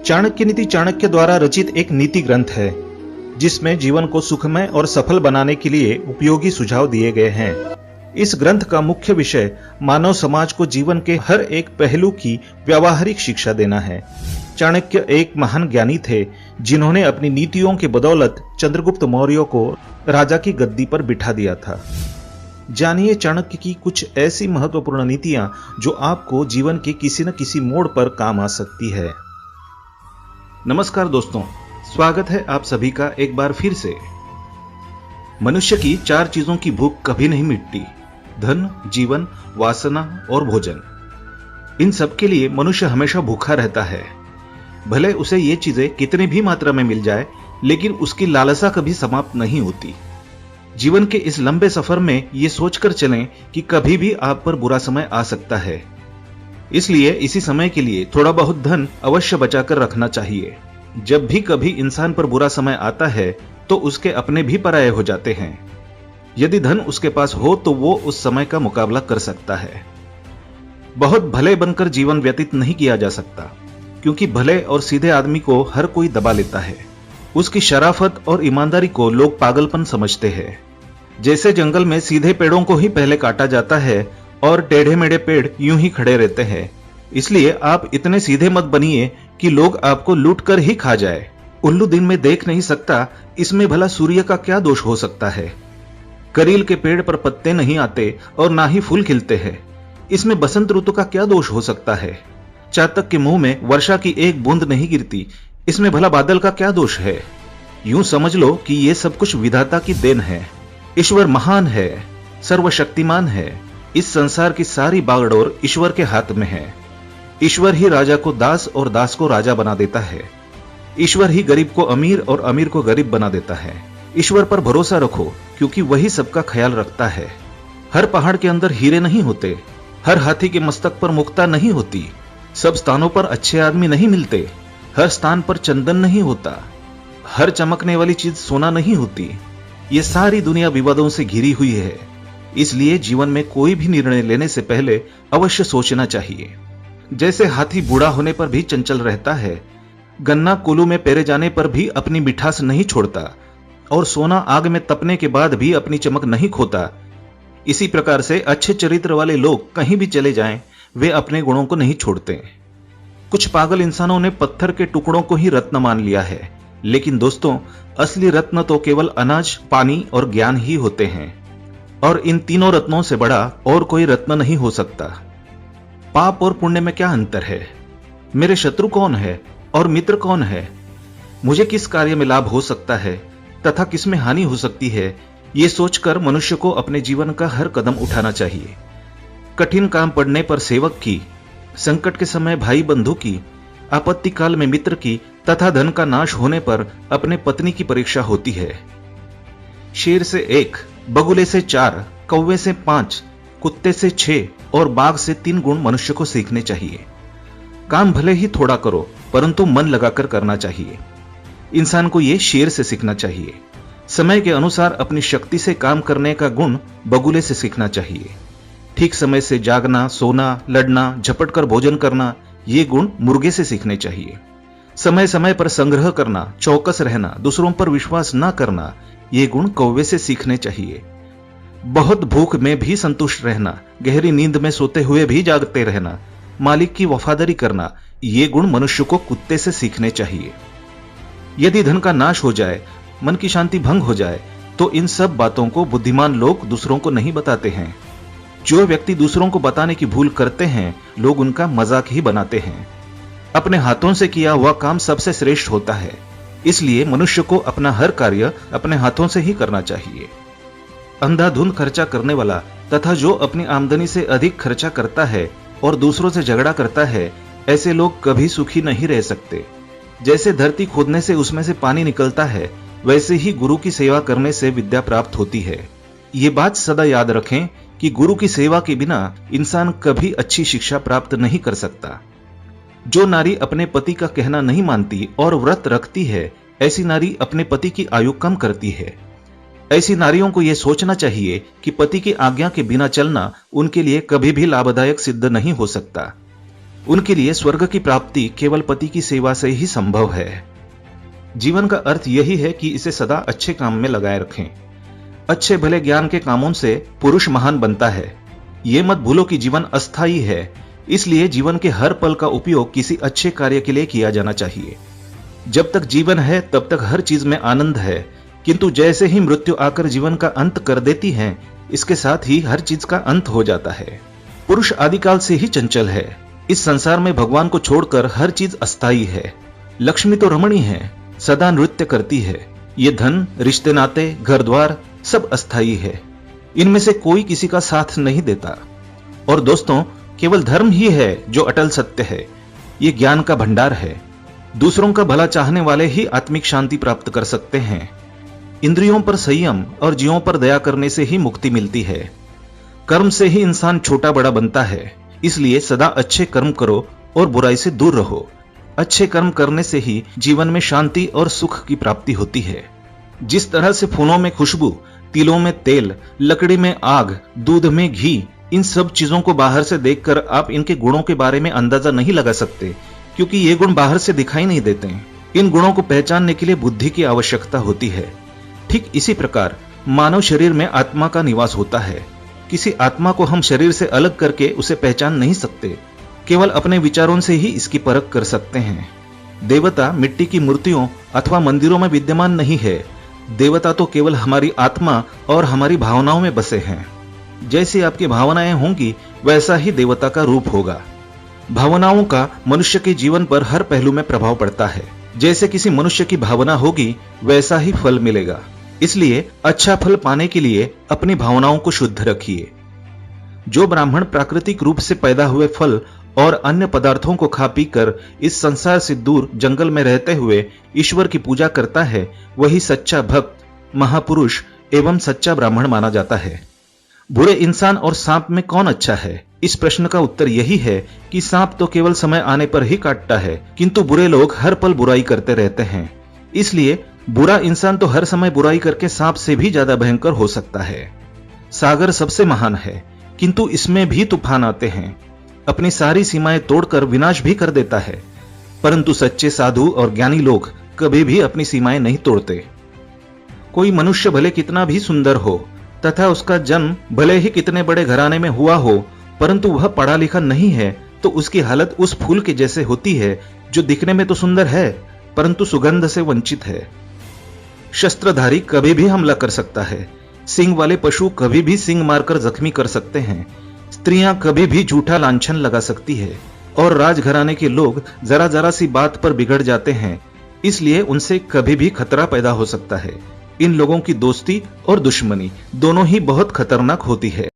चाणक्य नीति चाणक्य द्वारा रचित एक नीति ग्रंथ है जिसमें जीवन को सुखमय और सफल बनाने के लिए उपयोगी सुझाव दिए गए हैं। इस ग्रंथ का मुख्य विषय मानव समाज को जीवन के हर एक पहलू की व्यावहारिक शिक्षा देना है। चाणक्य एक महान ज्ञानी थे जिन्होंने अपनी नीतियों के बदौलत चंद्रगुप्त मौर्य को राजा की गद्दी पर बिठा दिया था। जानिए चाणक्य की कुछ ऐसी महत्वपूर्ण नीतियां जो आपको जीवन के किसी न किसी मोड़ पर काम आ सकती है। नमस्कार दोस्तों, स्वागत है आप सभी का एक बार फिर से। मनुष्य की 4 चीजों की भूख कभी नहीं मिटती: धन, जीवन, वासना और भोजन। इन सब के लिए मनुष्य हमेशा भूखा रहता है। भले उसे ये चीजें कितनी भी मात्रा में मिल जाए, लेकिन उसकी लालसा कभी समाप्त नहीं होती। जीवन के इस लंबे सफर में ये सोचकर चलें कि कभी भी आप पर बुरा समय आ सकता है, इसलिए इसी समय के लिए थोड़ा बहुत धन अवश्य बचाकर रखना चाहिए। जब भी कभी इंसान पर बुरा समय आता है तो उसके अपने भी पराये हो जाते हैं। यदि धन उसके पास हो तो वो उस समय का मुकाबला कर सकता है। बहुत भले बनकर जीवन व्यतीत नहीं किया जा सकता, क्योंकि भले और सीधे आदमी को हर कोई दबा लेता है। उसकी शराफत और ईमानदारी को लोग पागलपन समझते हैं। जैसे जंगल में सीधे पेड़ों को ही पहले काटा जाता है और टेढ़े मेढ़े पेड़ यूं ही खड़े रहते हैं। इसलिए आप इतने सीधे मत बनिए कि लोग आपको लूट कर ही खा जाए। उल्लू दिन में देख नहीं सकता, इसमें भला सूर्य का क्या दोष हो सकता है। करील के पेड़ पर पत्ते नहीं आते और ना ही फूल खिलते हैं, इसमें बसंत ऋतु का क्या दोष हो सकता है। चातक के मुंह में वर्षा की एक बूंद नहीं गिरती, इसमें भला बादल का क्या दोष है। यूं समझ लो कि ये सब कुछ विधाता की देन है। ईश्वर महान है, सर्वशक्तिमान है। इस संसार की सारी बागडोर ईश्वर के हाथ में है। ईश्वर ही राजा को दास और दास को राजा बना देता है। ईश्वर ही गरीब को अमीर और अमीर को गरीब बना देता है। ईश्वर पर भरोसा रखो, क्योंकि वही सबका ख्याल रखता है। हर पहाड़ के अंदर हीरे नहीं होते, हर हाथी के मस्तक पर मुक्ता नहीं होती, सब स्थानों पर अच्छे आदमी नहीं मिलते, हर स्थान पर चंदन नहीं होता, हर चमकने वाली चीज सोना नहीं होती। ये सारी दुनिया विवादों से घिरी हुई है। इसलिए जीवन में कोई भी निर्णय लेने से पहले अवश्य सोचना चाहिए। जैसे हाथी बूढ़ा होने पर भी चंचल रहता है, गन्ना कोल्हू में पेरे जाने पर भी अपनी मिठास नहीं छोड़ता, और सोना आग में तपने के बाद भी अपनी चमक नहीं खोता, इसी प्रकार से अच्छे चरित्र वाले लोग कहीं भी चले जाएं, वे अपने गुणों को नहीं छोड़ते। कुछ पागल इंसानों ने पत्थर के टुकड़ों को ही रत्न मान लिया है, लेकिन दोस्तों, असली रत्न तो केवल अनाज, पानी और ज्ञान ही होते हैं, और इन तीनों रत्नों से बड़ा और कोई रत्न नहीं हो सकता। पाप और पुण्य में क्या अंतर है? मेरे शत्रु कौन है और मित्र कौन है? मुझे किस कार्य में लाभ हो सकता है तथा किसमें हानि हो सकती है, ये सोचकर मनुष्य को अपने जीवन का हर कदम उठाना चाहिए। कठिन काम पड़ने पर सेवक की, संकट के समय भाई बंधु की, आपत्ति काल में मित्र की तथा धन का नाश होने पर अपने पत्नी की परीक्षा होती है। शेर से 1, बगुले से 4, कौवे से 5, कुत्ते से 6 और बाघ से 3 गुण मनुष्य को सीखने चाहिए। काम भले ही थोड़ा करो, परंतु मन लगाकर करना चाहिए। इंसान को यह शेर से सीखना चाहिए। समय के अनुसार अपनी शक्ति से काम करने का गुण बगुले से सीखना चाहिए। ठीक समय से जागना, सोना, लड़ना, झपट कर भोजन करना, ये गुण मुर्गे से सीखने चाहिए। समय समय पर संग्रह करना, चौकस रहना, दूसरों पर विश्वास न करना, ये गुण कौवे से सीखने चाहिए। बहुत भूख में भी संतुष्ट रहना, गहरी नींद में सोते हुए भी जागते रहना, मालिक की वफादारी करना, ये गुण मनुष्य को कुत्ते से सीखने चाहिए। यदि धन का नाश हो जाए, मन की शांति भंग हो जाए, तो इन सब बातों को बुद्धिमान लोग दूसरों को नहीं बताते हैं। जो व्यक्ति दूसरों को बताने की भूल करते हैं, लोग उनका मजाक ही बनाते हैं। अपने हाथों से किया हुआ काम सबसे श्रेष्ठ होता है, इसलिए मनुष्य को अपना हर कार्य अपने हाथों से ही करना चाहिए। अंधाधुंध खर्चा करने वाला तथा जो अपनी आमदनी से अधिक खर्चा करता है और दूसरों से झगड़ा करता है, ऐसे लोग कभी सुखी नहीं रह सकते। जैसे धरती खोदने से उसमें से पानी निकलता है, वैसे ही गुरु की सेवा करने से विद्या प्राप्त होती है। ये बात सदा याद रखें कि गुरु की सेवा के बिना इंसान कभी अच्छी शिक्षा प्राप्त नहीं कर सकता। जो नारी अपने पति का कहना नहीं मानती और व्रत रखती है, ऐसी नारी अपने पति की आयु कम करती है। ऐसी नारियों को यह सोचना चाहिए कि पति की आज्ञा के बिना चलना उनके लिए कभी भी लाभदायक सिद्ध नहीं हो सकता। उनके लिए स्वर्ग की प्राप्ति केवल पति की सेवा से ही संभव है। जीवन का अर्थ यही है कि इसे सदा अच्छे काम में लगाए रखें। अच्छे भले ज्ञान के कामों से पुरुष महान बनता है। ये मत भूलो कि जीवन अस्थायी है, इसलिए जीवन के हर पल का उपयोग किसी अच्छे कार्य के लिए किया जाना चाहिए। जब तक जीवन है तब तक हर चीज में आनंद है, किंतु जैसे ही मृत्यु आकर जीवन का अंत कर देती है, इसके साथ ही हर चीज का अंत हो जाता है। पुरुष आदिकाल से ही चंचल है। इस संसार में भगवान को छोड़कर हर चीज अस्थायी है। लक्ष्मी तो रमणी है, सदा नृत्य करती है। ये धन, रिश्ते नाते, घर द्वार सब अस्थायी है। इनमें से कोई किसी का साथ नहीं देता। और दोस्तों, केवल धर्म ही है जो अटल सत्य है। ये ज्ञान का भंडार है। दूसरों का भला चाहने वाले ही आत्मिक शांति प्राप्त कर सकते हैं। इंद्रियों पर संयम और जीवों पर दया करने से ही मुक्ति मिलती है। कर्म से ही इंसान छोटा बड़ा बनता है। इसलिए सदा अच्छे कर्म करो और बुराई से दूर रहो। अच्छे कर्म करने से ही जीवन में शांति और सुख की प्राप्ति होती है। जिस तरह से फूलों में खुशबू, तिलों में तेल, लकड़ी में आग, दूध में घी, इन सब चीजों को बाहर से देखकर आप इनके गुणों के बारे में अंदाजा नहीं लगा सकते, क्योंकि ये गुण बाहर से दिखाई नहीं देते। इन गुणों को पहचानने के लिए बुद्धि की आवश्यकता होती है। ठीक इसी प्रकार मानव शरीर में आत्मा का निवास होता है। किसी आत्मा को हम शरीर से अलग करके उसे पहचान नहीं सकते, केवल अपने विचारों से ही इसकी परख कर सकते हैं। देवता मिट्टी की मूर्तियों अथवा मंदिरों में विद्यमान नहीं है। देवता तो केवल हमारी आत्मा और हमारी भावनाओं में बसे हैं। जैसी आपकी भावनाएं होंगी वैसा ही देवता का रूप होगा। भावनाओं का मनुष्य के जीवन पर हर पहलू में प्रभाव पड़ता है। जैसे किसी मनुष्य की भावना होगी वैसा ही फल मिलेगा। इसलिए अच्छा फल पाने के लिए अपनी भावनाओं को शुद्ध रखिए। जो ब्राह्मण प्राकृतिक रूप से पैदा हुए फल और अन्य पदार्थों को खा पी कर इस संसार से दूर जंगल में रहते हुए ईश्वर की पूजा करता है, वही सच्चा भक्त, महापुरुष एवं सच्चा ब्राह्मण माना जाता है। बुरे इंसान और सांप में कौन अच्छा है? इस प्रश्न का उत्तर यही है कि सांप तो केवल समय आने पर ही काटता है, किंतु बुरे लोग हर पल बुराई करते रहते हैं। इसलिए बुरा इंसान तो हर समय बुराई करके सांप से भी ज्यादा भयंकर हो सकता है। सागर सबसे महान है, किंतु इसमें भी तूफान आते हैं। अपनी सारी सीमाएं तोड़कर विनाश भी कर देता है, परंतु सच्चे साधु और ज्ञानी लोग कभी भी अपनी सीमाएं नहीं तोड़ते। कोई मनुष्य भले कितना भी सुंदर हो तथा उसका जन्म भले ही कितने बड़े घराने में हुआ हो, परंतु वह पढ़ा लिखा नहीं है, तो उसकी हालत उस फूल के जैसे होती है जो दिखने में तो सुंदर है परंतु सुगंध से वंचित है। शस्त्रधारी कभी भी हमला कर सकता है। सिंग वाले पशु कभी भी सिंग मारकर जख्मी कर सकते हैं। स्त्रियां कभी भी झूठा लांछन लगा सकती है और राजघराने के लोग जरा जरा सी बात पर बिगड़ जाते हैं। इसलिए उनसे कभी भी खतरा पैदा हो सकता है। इन लोगों की दोस्ती और दुश्मनी दोनों ही बहुत खतरनाक होती है।